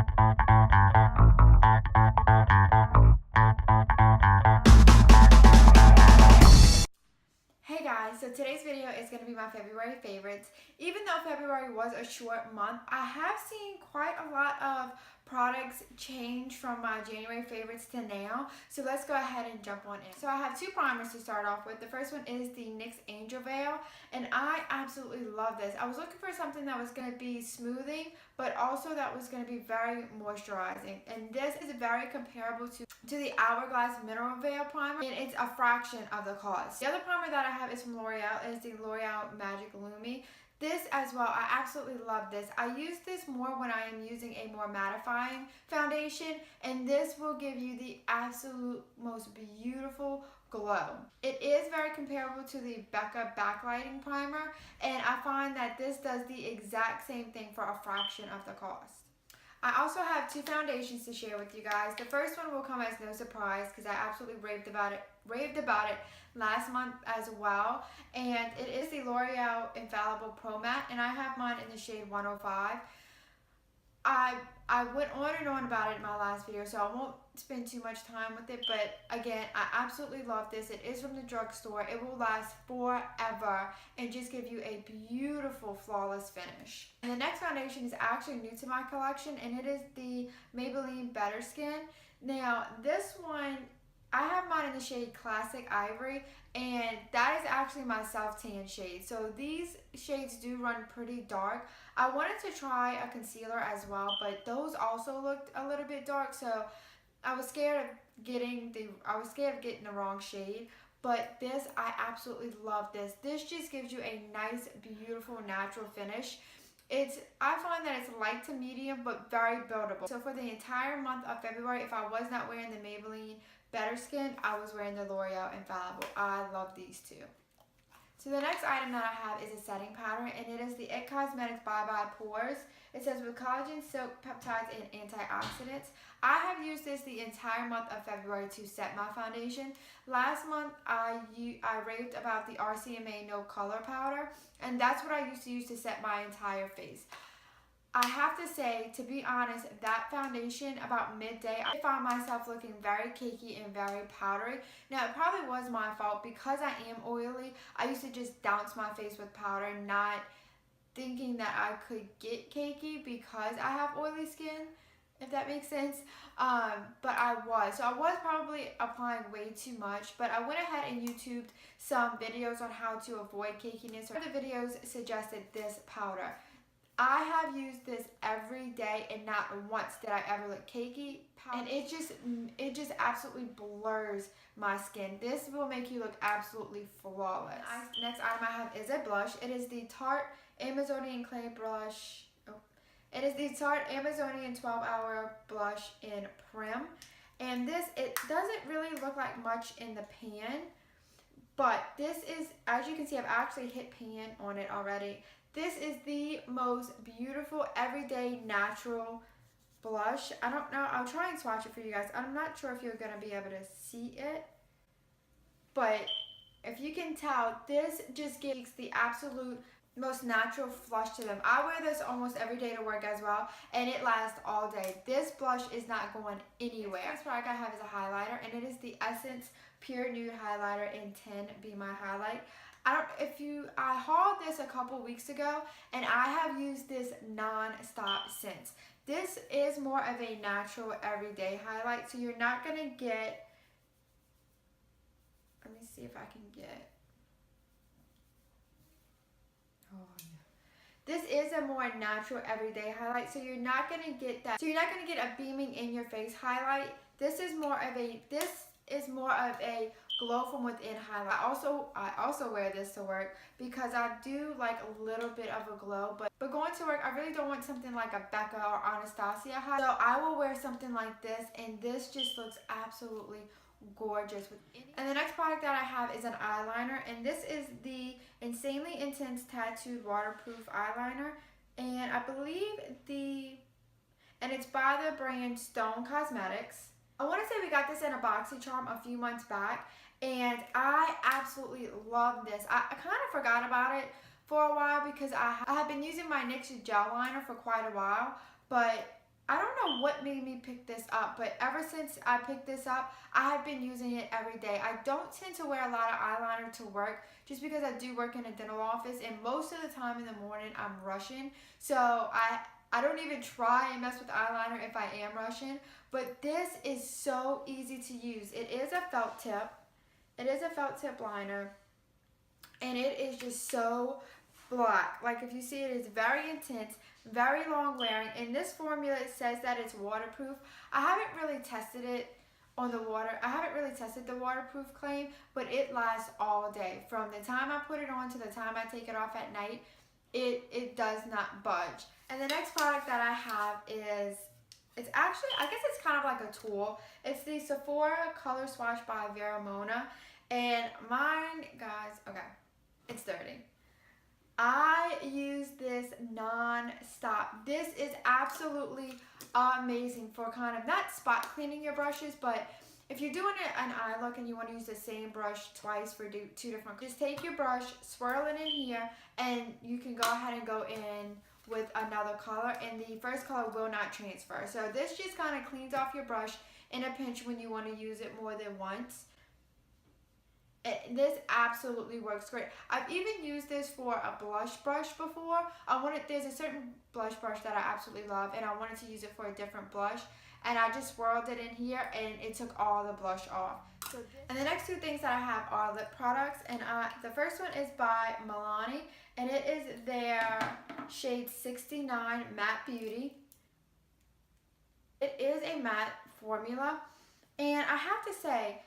Hey guys, so today's video is going to be my February favorites. Even though February was a short month, I have seen quite a lot of products change from my January favorites to now. So let's go ahead and jump on in. So I have two primers to start off with. The first one is the NYX Angel Veil, and I absolutely love this. I was looking for something that was going to be smoothing, but also that was going to be very moisturizing. And this is very comparable to the Hourglass Mineral Veil Primer, and it's a fraction of the cost. The other primer that I have is from L'Oreal, is the L'Oreal Magic Lumi. This as well, I absolutely love this. I use this more when I am using a more mattifying foundation, and this will give you the absolute most beautiful glow. It is very comparable to the Becca Backlighting Primer, and I find that this does the exact same thing for a fraction of the cost. I also have two foundations to share with you guys. The first one will come as no surprise because I absolutely raved about it last month as well, and it is the L'Oreal Infallible Pro Matte, and I have mine in the shade 105. I went on and on about it in my last video, so I won't spend too much time with it, but again, I absolutely love this. It is from the drugstore. It will last forever and just give you a beautiful, flawless finish. And the next foundation is actually new to my collection, and it is the Maybelline Better Skin. Now, this one, I have mine in the shade Classic Ivory, and that is actually my self-tan shade. So these shades do run pretty dark. I wanted to try a concealer as well, but those also looked a little bit dark, so I was scared of getting the wrong shade. But this, I absolutely love this. This just gives you a nice, beautiful, natural finish. I find that it's light to medium, but very buildable. So for the entire month of February, if I was not wearing the Maybelline Better Skin, I was wearing the L'Oreal Infallible. I love these two. So the next item that I have is a setting powder, and it is the IT Cosmetics Bye Bye Pores. It says with collagen, silk, peptides, and antioxidants. I have used this the entire month of February to set my foundation. Last month, I raved about the RCMA No Color Powder, and that's what I used to use to set my entire face. I have to say, to be honest, that foundation about midday, I found myself looking very cakey and very powdery. Now, it probably was my fault because I am oily. I used to just douse my face with powder, not thinking that I could get cakey because I have oily skin, if that makes sense. But I was. So I was probably applying way too much, but I went ahead and YouTubed some videos on how to avoid cakiness. One of the videos suggested this powder. I have used this every day, and not once did I ever look cakey, and it just absolutely blurs my skin. This will make you look absolutely flawless. Next item I have is a blush. It is the Tarte Amazonian Clay Blush. It is the Tarte Amazonian 12-Hour Blush in Prim, and it doesn't really look like much in the pan, but this is, as you can see, I've actually hit pan on it already. This is the most beautiful, everyday, natural blush. I don't know. I'll try and swatch it for you guys. I'm not sure if you're going to be able to see it. But if you can tell, this just gives the absolute most natural flush to them. I wear this almost every day to work as well, and it lasts all day. This blush is not going anywhere. Next product I have is a highlighter, and it is the Essence Pure Nude Highlighter in 10 Be My Highlight. I hauled this a couple weeks ago, and I have used this non-stop since. This is more of a natural everyday highlight, so you're not going to get, let me see if I can get, this is a more natural everyday highlight, so you're not going to get that, so you're not going to get a beaming in your face highlight. This is more of a glow from within highlight. I also wear this to work because I do like a little bit of a glow, but going to work, I really don't want something like a Becca or Anastasia highlight. So I will wear something like this, and this just looks absolutely gorgeous. And the next product that I have is an eyeliner, and this is the Insanely Intense Tattooed Waterproof Eyeliner, and I believe it's by the brand Stone Cosmetics. I want to say we got this in a BoxyCharm a few months back, and I absolutely love this. I kind of forgot about it for a while because I have been using my NYX gel liner for quite a while, but I don't know what made me pick this up, but ever since I picked this up, I have been using it every day. I don't tend to wear a lot of eyeliner to work just because I do work in a dental office, and most of the time in the morning I'm rushing. So I don't even try and mess with eyeliner if I am rushing, but this is so easy to use. It is a felt tip. It is a felt tip liner, and it is just so black. Like if you see it, it's very intense, very long wearing. In this formula, it says that it's waterproof. I haven't really tested it on the water. I haven't really tested the waterproof claim, but it lasts all day. From the time I put it on to the time I take it off at night, it does not budge. And the next product that I have is, it's actually, I guess it's kind of like a tool. It's the Sephora Color Swatch by Vera Mona. And mine, guys, okay, it's dirty. I use this non-stop. This is absolutely amazing for kind of not spot cleaning your brushes, but if you're doing an eye look and you want to use the same brush twice for two different, just take your brush, swirl it in here, and you can go ahead and go in with another color, and the first color will not transfer. So this just kind of cleans off your brush in a pinch when you want to use it more than once. This absolutely works great. I've even used this for a blush brush before. There's a certain blush brush that I absolutely love, and I wanted to use it for a different blush, and I just swirled it in here and it took all the blush off. And the next two things that I have are lip products, and the first one is by Milani, and it is their shade 69 Matte Beauty. It is a matte formula, and I have to say,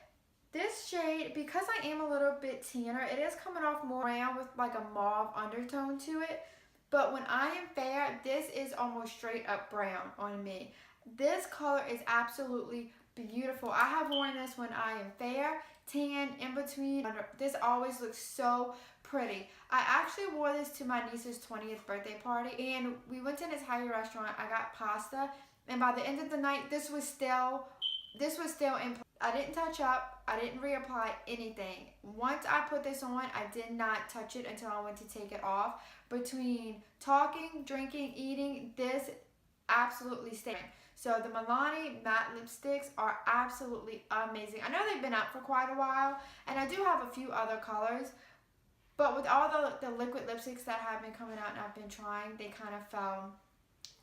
this shade, because I am a little bit tanner, it is coming off more brown with like a mauve undertone to it. But when I am fair, this is almost straight up brown on me. This color is absolutely beautiful. I have worn this when I am fair, tan, in between. This always looks so pretty. I actually wore this to my niece's 20th birthday party, and we went to an Italian restaurant. I got pasta, and by the end of the night, this was still in. I didn't touch up. I didn't reapply anything. Once I put this on, I did not touch it until I went to take it off. Between talking, drinking, eating, this absolutely stayed. So the Milani matte lipsticks are absolutely amazing. I know they've been out for quite a while, and I do have a few other colors, but with all the liquid lipsticks that have been coming out and I've been trying, they kind of fell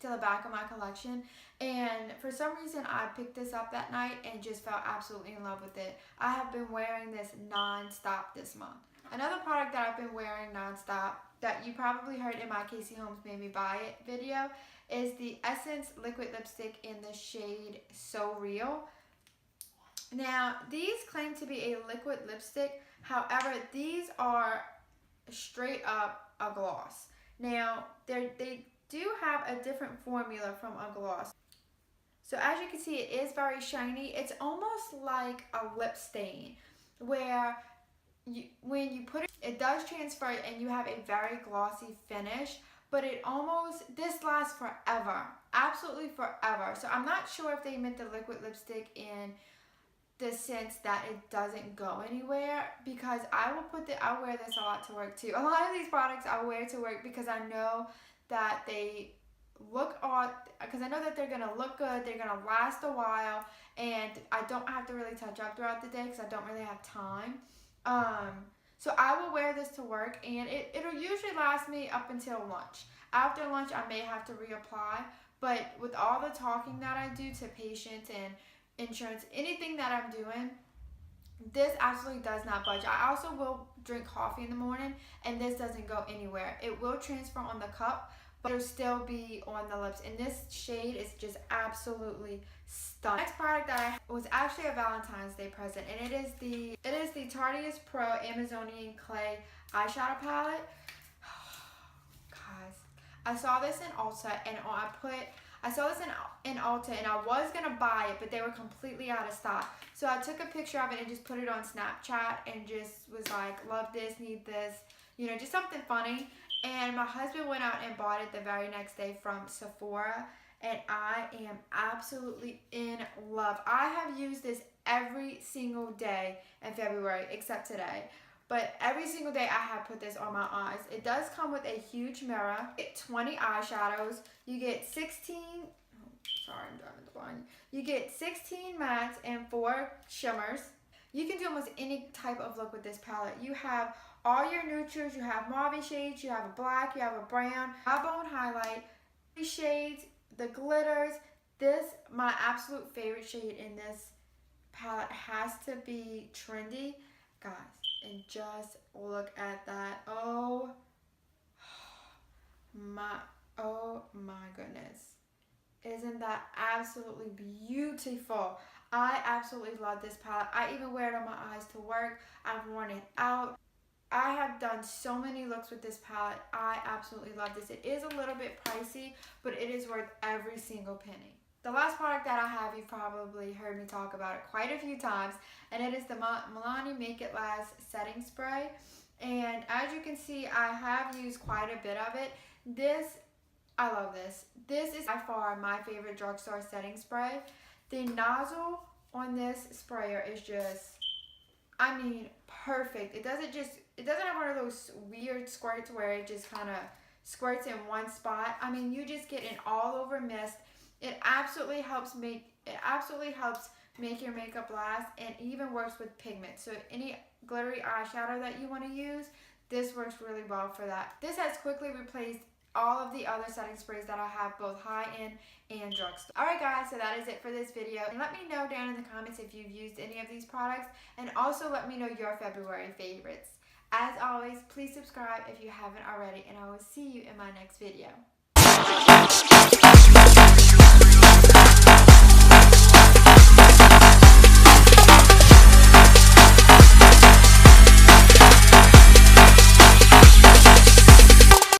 to the back of my collection, and for some reason I picked this up that night and just fell absolutely in love with it. I have been wearing this non-stop this month. Another product that I've been wearing non-stop that you probably heard in my Casey Holmes Made Me Buy It video is the Essence liquid lipstick in the shade So Real. Now these claim to be a liquid lipstick, however these are straight up a gloss. Now they do have a different formula from a gloss. So as you can see, it is very shiny. It's almost like a lip stain where when you put it, it does transfer and you have a very glossy finish, but this lasts forever, absolutely forever. So I'm not sure if they meant the liquid lipstick in the sense that it doesn't go anywhere, because I wear this a lot to work too. A lot of these products I wear to work because I know that they look odd, because I know that they're gonna look good, they're gonna last a while, and I don't have to really touch up throughout the day because I don't really have time. So I will wear this to work, and it'll usually last me up until lunch. After lunch, I may have to reapply, but with all the talking that I do to patients and insurance, anything that I'm doing, this absolutely does not budge. I also will drink coffee in the morning, and this doesn't go anywhere. It will transfer on the cup, but it'll still be on the lips. And this shade is just absolutely stunning. The next product that I was actually a Valentine's Day present, and it is the Tarteist Pro Amazonian Clay eyeshadow palette. Guys, I saw this in Ulta, and I saw this in Ulta, and I was gonna buy it, but they were completely out of stock. So I took a picture of it and just put it on Snapchat and just was like, love this, need this, just something funny. And my husband went out and bought it the very next day from Sephora, and I am absolutely in love. I have used this every single day in February except today. But every single day I have put this on my eyes. It does come with a huge mirror. You get 20 eyeshadows. You get 16, sorry, I'm on. You get 16 mattes and 4 shimmers. You can do almost any type of look with this palette. You have all your neutrals, you have mauve shades, you have a black, you have a brown, a bone highlight, shades, the glitters. This, my absolute favorite shade in this palette has to be Trendy. Guys, and just look at that. Oh my goodness. Isn't that absolutely beautiful? I absolutely love this palette. I even wear it on my eyes to work. I've worn it out. I have done so many looks with this palette. I absolutely love this. It is a little bit pricey, but it is worth every single penny. The last product that I have, you've probably heard me talk about it quite a few times, and it is the Milani Make It Last Setting Spray. And as you can see, I have used quite a bit of it. I love this. This is by far my favorite drugstore setting spray. The nozzle on this sprayer is just, I mean, perfect. It doesn't have one of those weird squirts where it just kind of squirts in one spot. I mean, you just get an all over mist. It absolutely helps make your makeup last, and even works with pigment. So any glittery eyeshadow that you want to use, this works really well for that. This has quickly replaced all of the other setting sprays that I have, both high-end and drugstore. Alright guys, so that is it for this video. And let me know down in the comments if you've used any of these products, and also let me know your February favorites. As always, please subscribe if you haven't already, and I will see you in my next video.